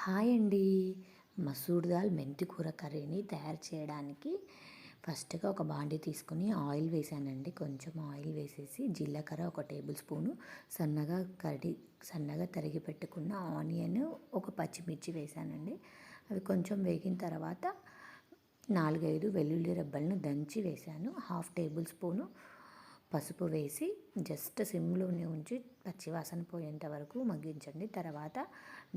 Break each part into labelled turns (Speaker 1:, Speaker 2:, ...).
Speaker 1: Hi అండి. మసూర్ దాల్ మెంతి కూర కర్రీని తయారు చేయడానికి ఫస్ట్గా ఒక బాండీ తీసుకుని ఆయిల్ వేసానండి. కొంచెం ఆయిల్ వేసేసి జీలకర్ర ఒక టేబుల్ స్పూను, సన్నగా తరిగి పెట్టుకున్న ఆనియన్, ఒక పచ్చిమిర్చి వేసానండి. అవి కొంచెం వేగిన తర్వాత 4-5 వెల్లుల్లి రెబ్బలను దంచి వేసాను. హాఫ్ టేబుల్ స్పూను పసుపు వేసి జస్ట్ సిమ్లోనే ఉంచి పచ్చివాసన పోయేంత వరకు మగ్గించండి. తర్వాత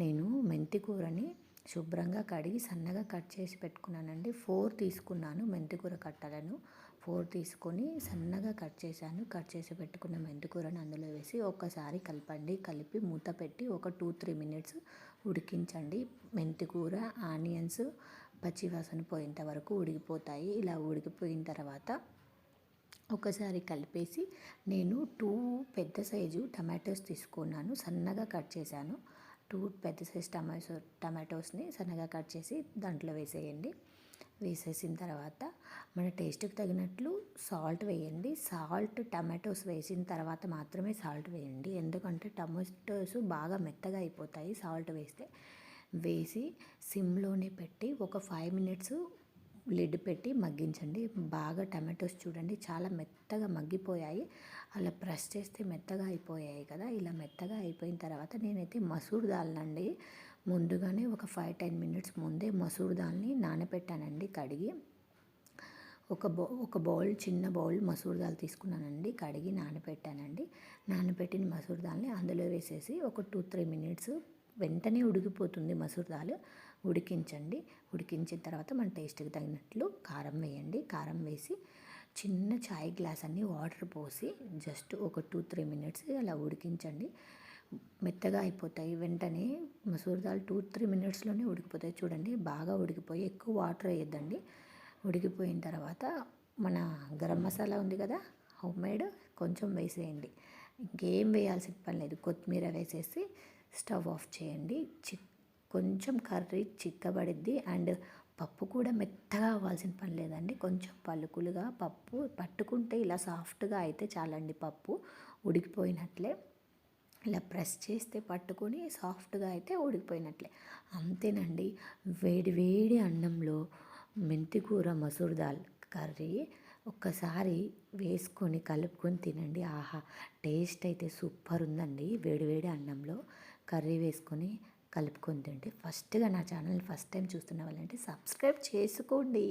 Speaker 1: నేను మెంతి కూరని శుభ్రంగా కడిగి సన్నగా కట్ చేసి పెట్టుకున్నానండి. 4 తీసుకున్నాను మెంతి కూర కట్టలను. 4 తీసుకొని సన్నగా కట్ చేశాను. కట్ చేసి పెట్టుకున్న మెంతి కూరని అందులో వేసి ఒక్కసారి కలపండి. కలిపి మూత పెట్టి ఒక 2-3 మినిట్స్ ఉడికించండి. మెంతి కూర, ఆనియన్స్ పచ్చివాసన పోయేంత వరకు ఉడికిపోతాయి. ఇలా ఉడికిపోయిన తర్వాత ఒకసారి కలిపేసి నేను 2 పెద్ద సైజు టమాటోస్ తీసుకున్నాను. సన్నగా కట్ చేశాను. 2 పెద్ద సైజు టమాటోస్ని సన్నగా కట్ చేసి దాంట్లో వేసేయండి. వేసేసిన తర్వాత మన టేస్ట్కి తగినట్లు సాల్ట్ వేయండి. టమాటోస్ వేసిన తర్వాత మాత్రమే సాల్ట్ వేయండి. ఎందుకంటే టమాటోస్ బాగా మెత్తగా అయిపోతాయి సాల్ట్ వేస్తే. వేసి సిమ్లోనే పెట్టి ఒక 5 మినిట్స్ లిడ్ పెట్టి మగ్గించండి. బాగా టమాటోస్ చూడండి చాలా మెత్తగా మగ్గిపోయాయి. అలా ప్రెస్ చేస్తే మెత్తగా అయిపోయాయి కదా. ఇలా మెత్తగా అయిపోయిన తర్వాత నేనైతే మసూర్ దాల్నండి ముందుగానే ఒక 5-10 మినిట్స్ ముందే మసూర్ దాల్ని నానబెట్టానండి కడిగి. ఒక బౌల్, చిన్న బౌల్ మసూర్ దాల్ తీసుకున్నానండి. కడిగి నానబెట్టానండి. నానబెట్టిన మసూర్ దాల్ని అందులో వేసేసి ఒక 2-3 మినిట్స్ వెంటనే ఉడికిపోతుంది మసూర్ దాల్. ఉడికించండి. ఉడికించిన తర్వాత మన టేస్ట్కి తగినట్లు కారం వేయండి. కారం వేసి చిన్న చాయ్ గ్లాస్ అన్ని వాటర్ పోసి జస్ట్ ఒక 2-3 మినిట్స్ అలా ఉడికించండి. మెత్తగా అయిపోతాయి వెంటనే. మసూర్ దాల్ 2-3 మినిట్స్లోనే ఉడికిపోతాయి. చూడండి బాగా ఉడికిపోయి, ఎక్కువ వాటర్ వేయద్దండి. ఉడికిపోయిన తర్వాత మన గరం మసాలా ఉంది కదా హోమ్ మేడ్, కొంచెం వేసేయండి. ఇంకేం వేయాల్సిన పని లేదు. కొత్తిమీర వేసేసి స్టవ్ ఆఫ్ చేయండి. కొంచెం కర్రీ చిక్కబడిద్ది. అండ్ పప్పు కూడా మెత్తగా అవ్వాల్సిన పని లేదండి. కొంచెం పలుకులుగా పప్పు పట్టుకుంటే ఇలా సాఫ్ట్గా అయితే చాలండి. పప్పు ఉడికిపోయినట్లే. ఇలా ప్రెస్ చేస్తే పట్టుకొని సాఫ్ట్గా అయితే ఉడికిపోయినట్లే. అంతేనండి. వేడి వేడి అన్నంలో మెంతి కూర మసూర్ దాల్ కర్రీ ఒక్కసారి వేసుకొని కలుపుకొని తినండి. ఆహా, టేస్ట్ అయితే సూపర్ ఉందండి. వేడి వేడి అన్నంలో కర్రీ వేసుకొని కలుపుకొని తింటే. నా ఛానల్ ఫస్ట్ టైం చూస్తున్న వాళ్ళంటే సబ్స్క్రైబ్ చేసుకోండి.